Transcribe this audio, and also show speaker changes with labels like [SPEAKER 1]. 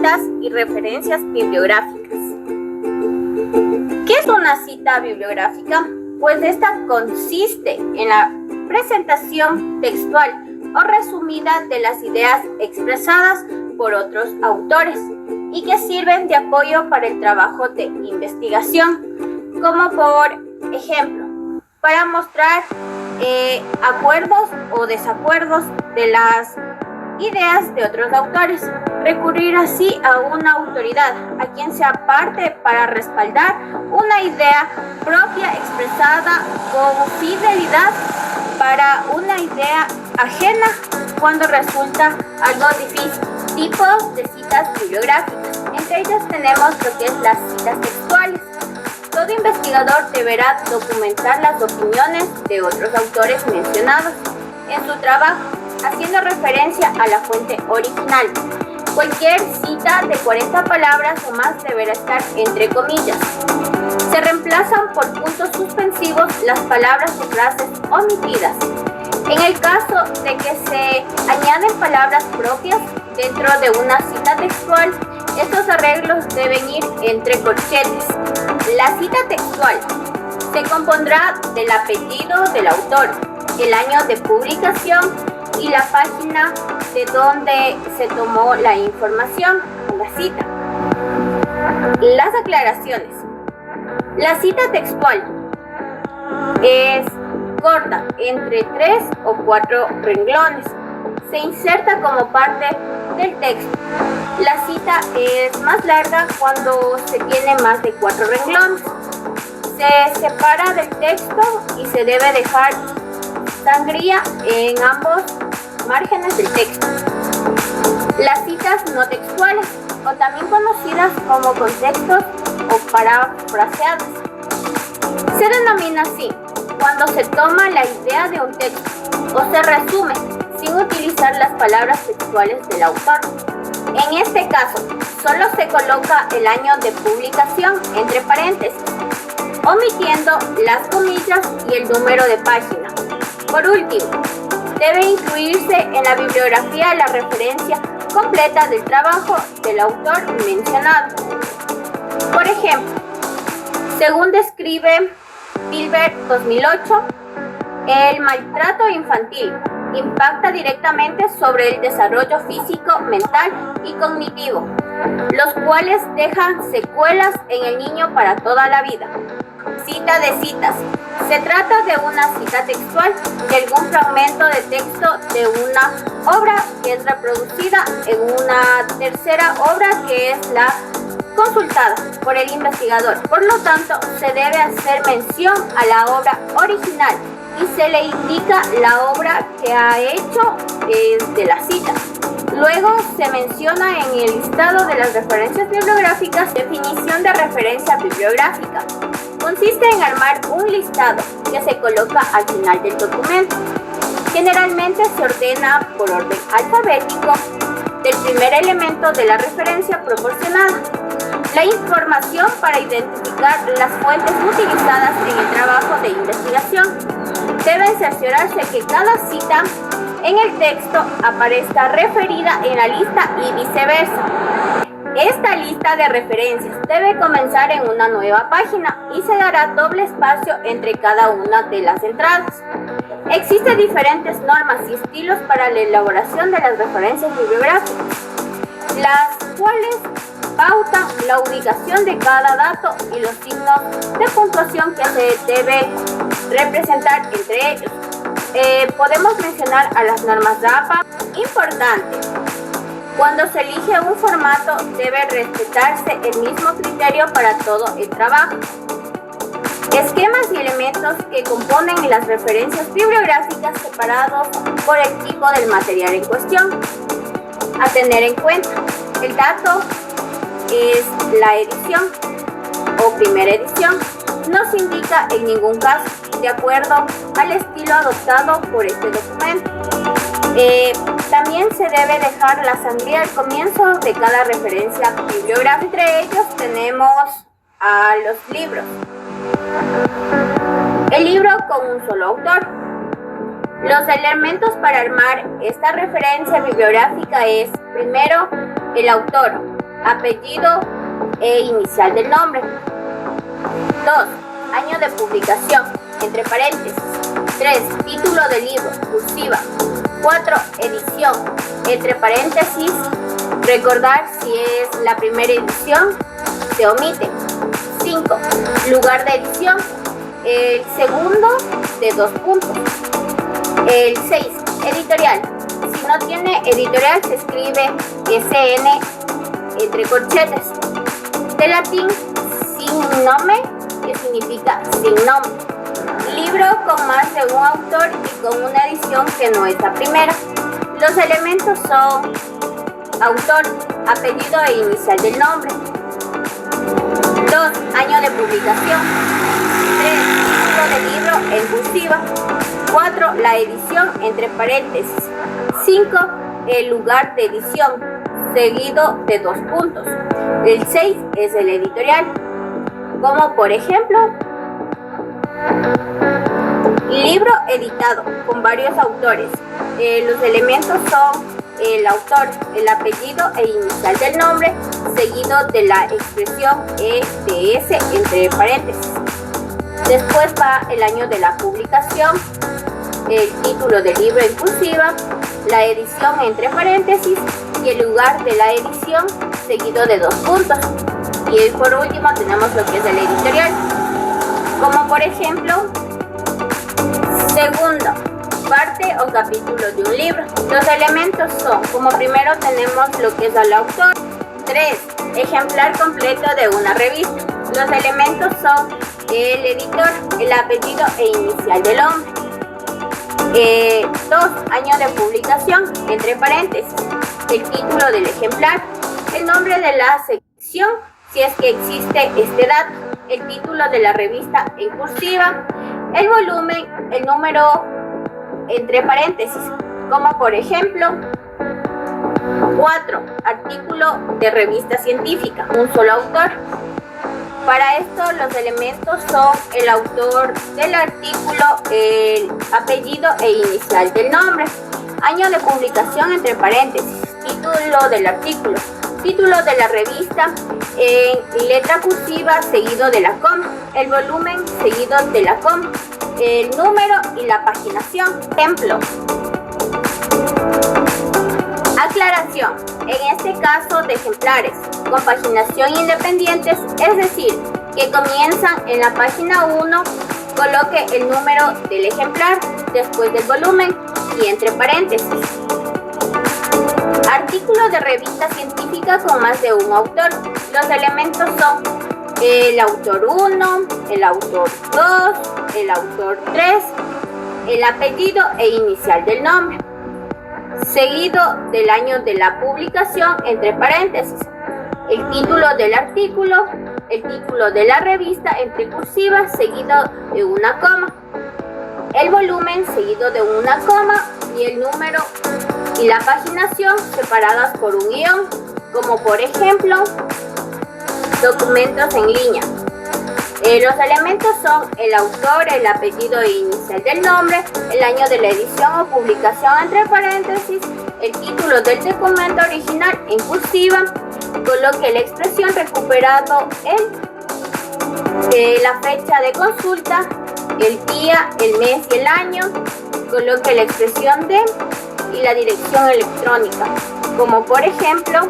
[SPEAKER 1] citas y referencias bibliográficas. ¿Qué es una cita bibliográfica? Pues esta consiste en la presentación textual o resumida de las ideas expresadas por otros autores y que sirven de apoyo para el trabajo de investigación, como por ejemplo, para mostrar acuerdos o desacuerdos de las ideas de otros autores, recurrir así a una autoridad, a quien sea parte para respaldar una idea propia expresada con fidelidad para una idea ajena cuando resulta algo difícil. Tipos de citas bibliográficas. Entre ellas tenemos lo que es las citas textuales. Todo investigador deberá documentar las opiniones de otros autores mencionados en su trabajo, haciendo referencia a la fuente original. Cualquier cita de 40 palabras o más deberá estar entre comillas. Se reemplazan por puntos suspensivos las palabras o frases omitidas. En el caso de que se añaden palabras propias dentro de una cita textual, estos arreglos deben ir entre corchetes. La cita textual se compondrá del apellido del autor, el año de publicación y la página de donde se tomó la información en la cita. Las aclaraciones. La cita textual es corta, entre 3 o 4 renglones. Se inserta como parte del texto. La cita es más larga cuando se tiene más de 4 renglones. Se separa del texto y se debe dejar sangría en ambos márgenes del texto. Las citas no textuales, o también conocidas como contextos o parafraseadas, se denomina así cuando se toma la idea de un texto o se resume sin utilizar las palabras textuales del autor. En este caso, solo se coloca el año de publicación entre paréntesis, omitiendo las comillas y el número de página. Por último, debe incluirse en la bibliografía la referencia completa del trabajo del autor mencionado. Por ejemplo, según describe Pilber 2008, el maltrato infantil impacta directamente sobre el desarrollo físico, mental y cognitivo, los cuales dejan secuelas en el niño para toda la vida. Cita de citas. Se trata de una cita textual de algún fragmento de texto de una obra que es reproducida en una tercera obra que es la consultada por el investigador. Por lo tanto, se debe hacer mención a la obra original y se le indica la obra que ha hecho de la cita. Luego se menciona en el listado de las referencias bibliográficas definición de referencia bibliográfica. Consiste en armar un listado que se coloca al final del documento. Generalmente se ordena por orden alfabético del primer elemento de la referencia proporcionada. La información para identificar las fuentes utilizadas en el trabajo de investigación. Debe cerciorarse que cada cita en el texto aparezca referida en la lista y viceversa. Esta lista de referencias debe comenzar en una nueva página y se dará doble espacio entre cada una de las entradas. Existen diferentes normas y estilos para la elaboración de las referencias bibliográficas, las cuales pautan la ubicación de cada dato y los signos de puntuación que se debe representar entre ellos. Podemos mencionar a las normas DAPA. Importante. Cuando se elige un formato, debe respetarse el mismo criterio para todo el trabajo. Esquemas y elementos que componen las referencias bibliográficas separados por el tipo del material en cuestión. A tener en cuenta, el dato es la edición o primera edición. No se indica en ningún caso, de acuerdo al estilo adoptado por este documento. También se debe dejar la sangría al comienzo de cada referencia bibliográfica. Entre ellos tenemos a los libros. El libro con un solo autor. Los elementos para armar esta referencia bibliográfica es, primero, el autor, apellido e inicial del nombre. 2. Año de publicación, entre paréntesis. 3. Título del libro, cursiva. 4. Edición, entre paréntesis. Recordar si es la primera edición, se omite. 5. Lugar de edición, el segundo de 2 puntos. El 6. Editorial. Si no tiene editorial, se escribe SN entre corchetes. De latín, sin nome, que significa sin nombre. Libro con más de un autor y con una edición que no es la primera. Los elementos son autor, apellido e inicial del nombre. 2. Año de publicación. 3. Título del libro en cursiva. 4. La edición, entre paréntesis. 5. El lugar de edición, seguido de 2 puntos. El 6 es el editorial, como por ejemplo, libro editado con varios autores. Los elementos son el autor, el apellido e inicial del nombre, seguido de la expresión EDS entre paréntesis. Después va el año de la publicación, el título del libro en cursiva, la edición entre paréntesis y el lugar de la edición, seguido de 2 puntos. Y por último tenemos lo que es el editorial, como por ejemplo, segundo, parte o capítulo de un libro. Los elementos son, como primero tenemos lo que es el autor. 3. Ejemplar completo de una revista. Los elementos son el editor, el apellido e inicial del hombre. 2. Año de publicación, entre paréntesis, el título del ejemplar, el nombre de la sección, si es que existe este dato, el título de la revista en cursiva, el volumen, el número entre paréntesis, como por ejemplo, 4. Artículo de revista científica, un solo autor. Para esto los elementos son el autor del artículo, el apellido e inicial del nombre. Año de publicación, entre paréntesis, título del artículo, título de la revista en letra cursiva seguido de la coma, el volumen seguido de la coma, el número y la paginación. Ejemplo. Aclaración. En este caso de ejemplares con paginación independientes, es decir, que comienzan en la página 1, coloque el número del ejemplar después del volumen y entre paréntesis. Artículo de revista científica con más de un autor. Los elementos son el autor 1, el autor 2, el autor 3, el apellido e inicial del nombre, seguido del año de la publicación, entre paréntesis, el título del artículo, el título de la revista entre cursiva, seguido de una coma, el volumen seguido de una coma y el número y la paginación separadas por un guión, como por ejemplo, documentos en línea. Los elementos son el autor, el apellido e inicial del nombre, el año de la edición o publicación entre paréntesis, el título del documento original en cursiva, coloque la expresión recuperado en la fecha de consulta, el día, el mes y el año, coloque la expresión de y la dirección electrónica, como por ejemplo